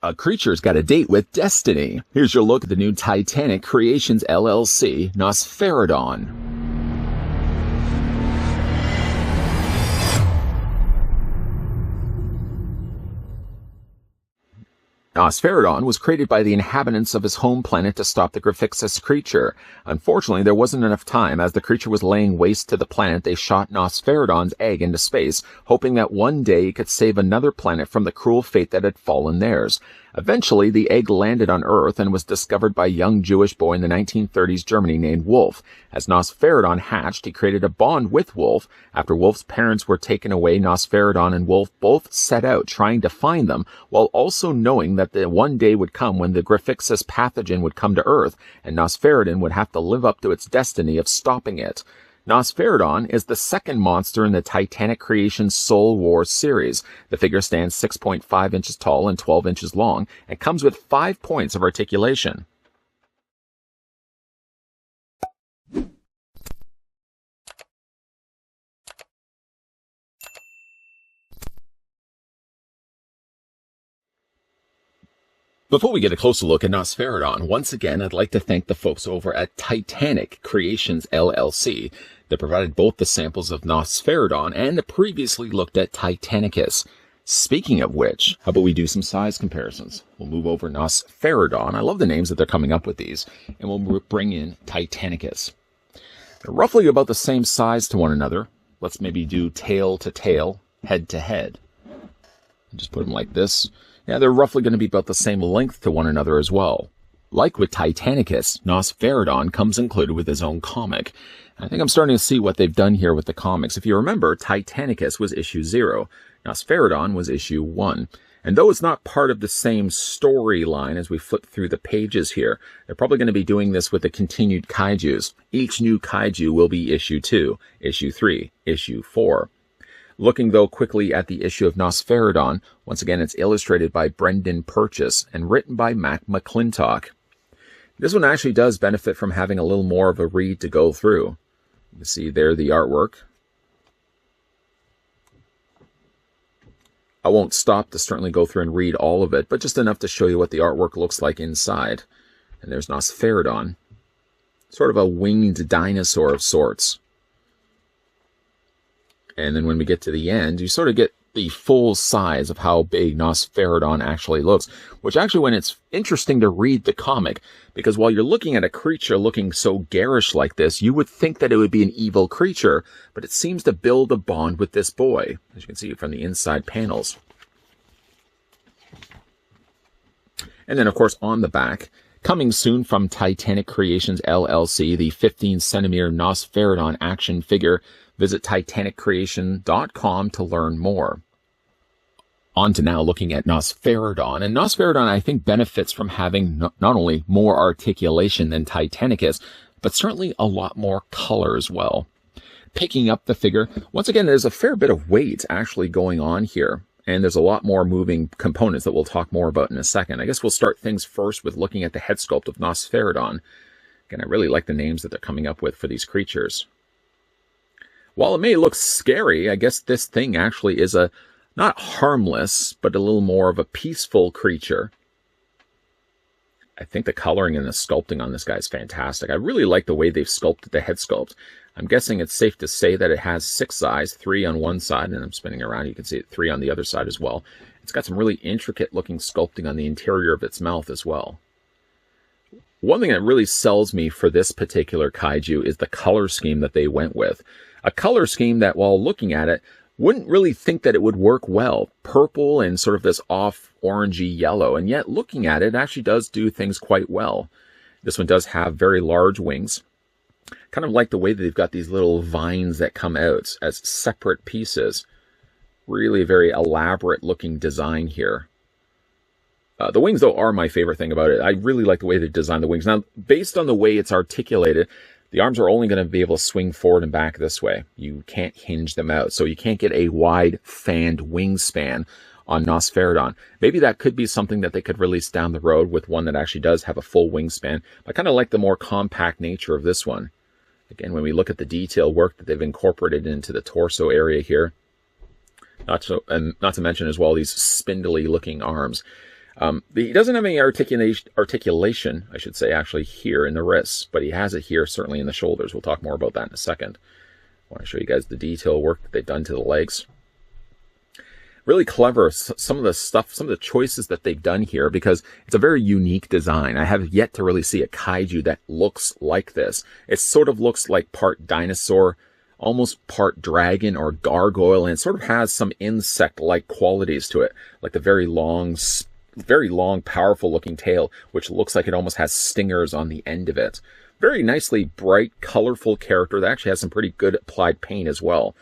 A creature's got a date with destiny. Here's your look at the new Titanic Creations LLC Nosferadon. Nosferadon was created by the inhabitants of his home planet to stop the Griffixus creature. Unfortunately, there wasn't enough time. As the creature was laying waste to the planet, they shot Nosferadon's egg into space, hoping that one day it could save another planet from the cruel fate that had fallen theirs. Eventually, the egg landed on Earth and was discovered by a young Jewish boy in the 1930s Germany named Wolf. As Nosferadon hatched, he created a bond with Wolf. After Wolf's parents were taken away, Nosferadon and Wolf both set out trying to find them, while also knowing that the one day would come when the Griffixus pathogen would come to Earth, and Nosferadon would have to live up to its destiny of stopping it. Nosferadon is the second monster in the Titanic Creations Soul Wars series. The figure stands 6.5 inches tall and 12 inches long, and comes with 5 points of articulation. Before we get a closer look at Nosferadon, once again, I'd like to thank the folks over at Titanic Creations LLC that provided both the samples of Nosferadon and the previously looked at Titanicus. Speaking of which, how about we do some size comparisons? We'll move over Nosferadon. I love the names that they're coming up with these. And we'll bring in Titanicus. They're roughly about the same size to one another. Let's maybe do tail to tail, head to head. Just put them like this. Yeah, they're roughly going to be about the same length to one another as well. Like with Titanicus, Nosferadon comes included with his own comic. I think I'm starting to see what they've done here with the comics. If you remember, Titanicus was issue 0. Nosferadon was issue 1. And though it's not part of the same storyline as we flip through the pages here, they're probably going to be doing this with the continued Kaijus. Each new Kaiju will be issue 2, issue 3, issue 4. Looking, though, quickly at the issue of Nosferadon, once again, it's illustrated by Brendan Purchase and written by Mac McClintock. This one actually does benefit from having a little more of a read to go through. You can see there the artwork. I won't stop to certainly go through and read all of it, but just enough to show you what the artwork looks like inside. And there's Nosferadon, sort of a winged dinosaur of sorts. And then when we get to the end, you sort of get the full size of how big Nosferadon actually looks, which actually, when it's interesting to read the comic, because while you're looking at a creature looking so garish like this, you would think that it would be an evil creature, but it seems to build a bond with this boy, as you can see from the inside panels. And then, of course, on the back, coming soon from Titanic Creations LLC, the 15-centimeter Nosferadon action figure. Visit TitanicCreation.com to learn more. On to now looking at Nosferadon. And Nosferadon, I think, benefits from having not only more articulation than Titanicus, but certainly a lot more color as well. Picking up the figure, once again, there's a fair bit of weight actually going on here. And there's a lot more moving components that we'll talk more about in a second. I guess we'll start things first with looking at the head sculpt of Nosferadon. Again, I really like the names that they're coming up with for these creatures. While it may look scary, I guess this thing actually is not harmless, but a little more of a peaceful creature. I think the coloring and the sculpting on this guy is fantastic. I really like the way they've sculpted the head sculpt. I'm guessing it's safe to say that it has 6 eyes, 3 on one side, and I'm spinning around. You can see 3 on the other side as well. It's got some really intricate looking sculpting on the interior of its mouth as well. One thing that really sells me for this particular kaiju is the color scheme that they went with. A color scheme that, while looking at it, wouldn't really think that it would work well. Purple and sort of this off orangey yellow, and yet looking at it actually does do things quite well. This one does have very large wings. Kind of like the way that they've got these little vines that come out as separate pieces. Really very elaborate looking design here. The wings, though, are my favorite thing about it. I really like the way they designed the wings. Now, based on the way it's articulated, the arms are only going to be able to swing forward and back this way. You can't hinge them out, so you can't get a wide fanned wingspan on Nosferadon. Maybe that could be something that they could release down the road with one that actually does have a full wingspan. I kind of like the more compact nature of this one. Again, when we look at the detail work that they've incorporated into the torso area here, not to mention as well these spindly looking arms. He doesn't have any articulation, I should say, actually here in the wrists, but he has it here, certainly in the shoulders. We'll talk more about that in a second. I want to show you guys the detail work that they've done to the legs. Really clever, some of the choices that they've done here, because it's a very unique design. I have yet to really see a kaiju that looks like this. It sort of looks like part dinosaur, almost part dragon or gargoyle, and it sort of has some insect-like qualities to it, like the very long, powerful looking tail, which looks like it almost has stingers on the end of it. Very nicely bright, colorful character that actually has some pretty good applied paint as well.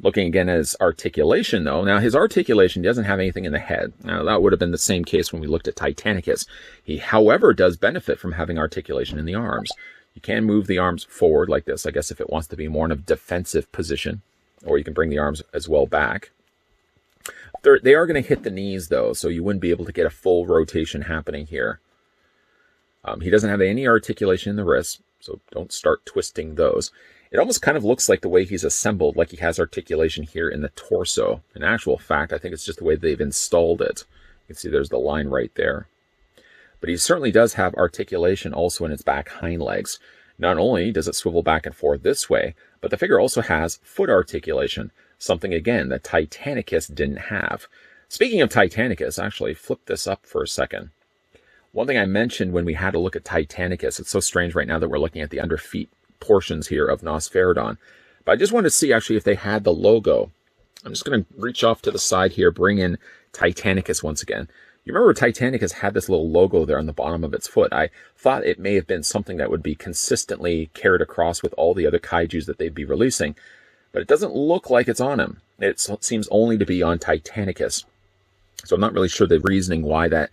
Looking again at his articulation, though. Now, his articulation doesn't have anything in the head. Now, that would have been the same case when we looked at Titanicus. He, however, does benefit from having articulation in the arms. You can move the arms forward like this, I guess, if it wants to be more in a defensive position. Or you can bring the arms as well back. They are going to hit the knees, though, so you wouldn't be able to get a full rotation happening here. He doesn't have any articulation in the wrists, so don't start twisting those. It almost kind of looks like the way he's assembled, like he has articulation here in the torso. In actual fact, I think it's just the way they've installed it. You can see there's the line right there. But he certainly does have articulation also in its back hind legs. Not only does it swivel back and forth this way, but the figure also has foot articulation, something, again, that Titanicus didn't have. Speaking of Titanicus, actually, flip this up for a second. One thing I mentioned when we had a look at Titanicus, it's so strange right now that we're looking at the underfeet portions here of Nosferadon. But I just wanted to see actually if they had the logo. I'm just going to reach off to the side here, bring in Titanicus once again. You remember Titanicus had this little logo there on the bottom of its foot. I thought it may have been something that would be consistently carried across with all the other kaijus that they'd be releasing. But it doesn't look like it's on him. It seems only to be on Titanicus. So I'm not really sure the reasoning why that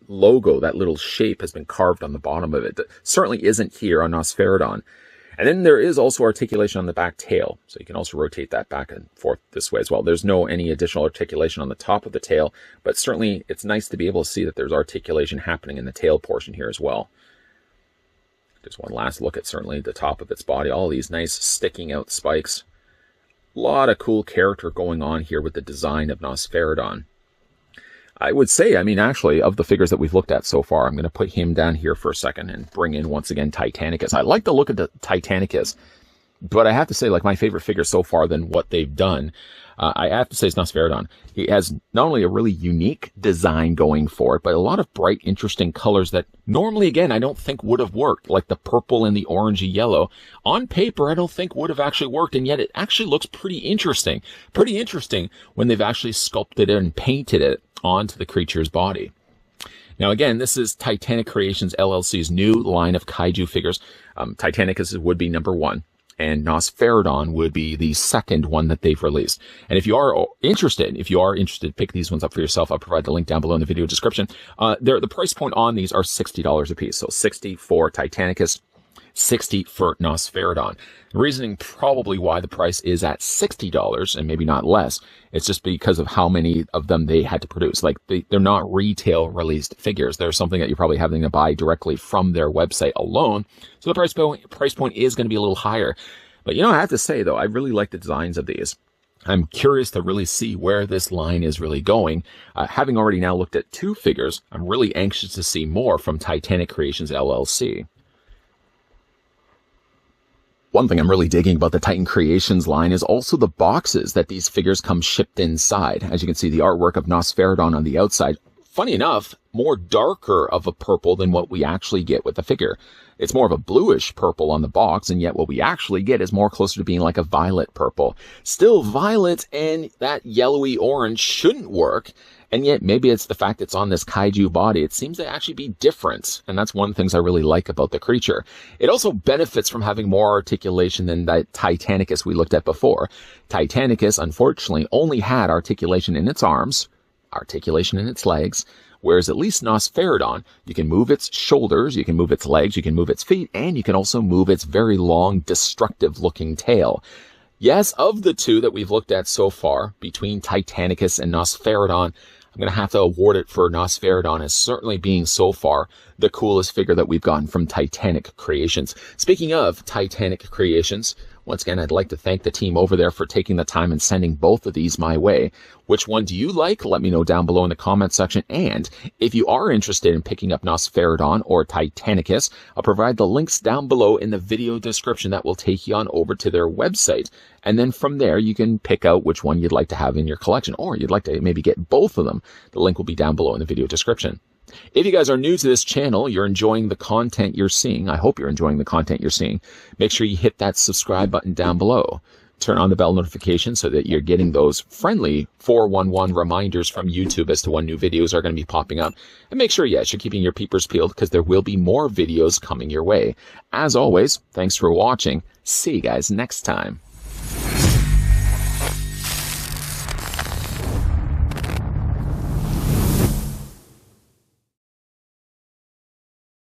logo, that little shape, has been carved on the bottom of it. That certainly isn't here on Nosferadon. And then there is also articulation on the back tail. So you can also rotate that back and forth this way as well. There's no any additional articulation on the top of the tail, but certainly it's nice to be able to see that there's articulation happening in the tail portion here as well. Just one last look at certainly the top of its body. All these nice sticking out spikes. A lot of cool character going on here with the design of Nosferadon. I would say, I mean, actually, of the figures that we've looked at so far, I'm going to put him down here for a second and bring in, once again, Titanicus. I like the look of the Titanicus, but I have to say, like, my favorite figure so far than what they've done, I have to say, is Nosferadon. He has not only a really unique design going for it, but a lot of bright, interesting colors that normally, again, I don't think would have worked, like the purple and the orangey yellow. On paper, I don't think would have actually worked, and yet it actually looks pretty interesting. Pretty interesting when they've actually sculpted it and painted it onto the creature's body. Now, again, this is Titanic Creations LLC's new line of kaiju figures. Titanicus would be number 1, and Nosferadon would be the second one that they've released. And if you are interested, pick these ones up for yourself. I'll provide the link down below in the video description. The price point on these are $60 a piece. So $60 for Titanicus, $60 for Nosferadon. The reasoning probably why the price is at $60 and maybe not less, it's just because of how many of them they had to produce. Like, they're not retail released figures. They're something that you're probably having to buy directly from their website alone. So the price point is going to be a little higher. But, you know, I have to say, though, I really like the designs of these. I'm curious to really see where this line is really going. Having already now looked at 2 figures, I'm really anxious to see more from Titanic Creations LLC. One thing I'm really digging about the Titan Creations line is also the boxes that these figures come shipped inside. As you can see, the artwork of Nosferadon on the outside, funny enough, more darker of a purple than what we actually get with the figure. It's more of a bluish purple on the box, and yet what we actually get is more closer to being like a violet purple. Still, violet and that yellowy orange shouldn't work, and yet maybe it's the fact it's on this kaiju body. It seems to actually be different, and that's one of the things I really like about the creature. It also benefits from having more articulation than that Titanicus we looked at before. Titanicus, unfortunately, only had articulation in its arms, articulation in its legs, whereas at least Nosferadon, you can move its shoulders, you can move its legs, you can move its feet, and you can also move its very long, destructive-looking tail. Yes, of the 2 that we've looked at so far, between Titanicus and Nosferadon, I'm going to have to award it for Nosferadon as certainly being so far the coolest figure that we've gotten from Titanic Creations. Speaking of Titanic Creations, Once again, I'd like to thank the team over there for taking the time and sending both of these my way. Which one do you like? Let me know down below in the comment section. And if you are interested in picking up Nosferadon or Titanicus, I'll provide the links down below in the video description that will take you on over to their website. And then from there, you can pick out which one you'd like to have in your collection, or you'd like to maybe get both of them. The link will be down below in the video description. If you guys are new to this channel, you're enjoying the content you're seeing. I hope you're enjoying the content you're seeing. Make sure you hit that subscribe button down below. Turn on the bell notification so that you're getting those friendly 411 reminders from YouTube as to when new videos are going to be popping up. And make sure, yes, you're keeping your peepers peeled because there will be more videos coming your way. As always, thanks for watching. See you guys next time.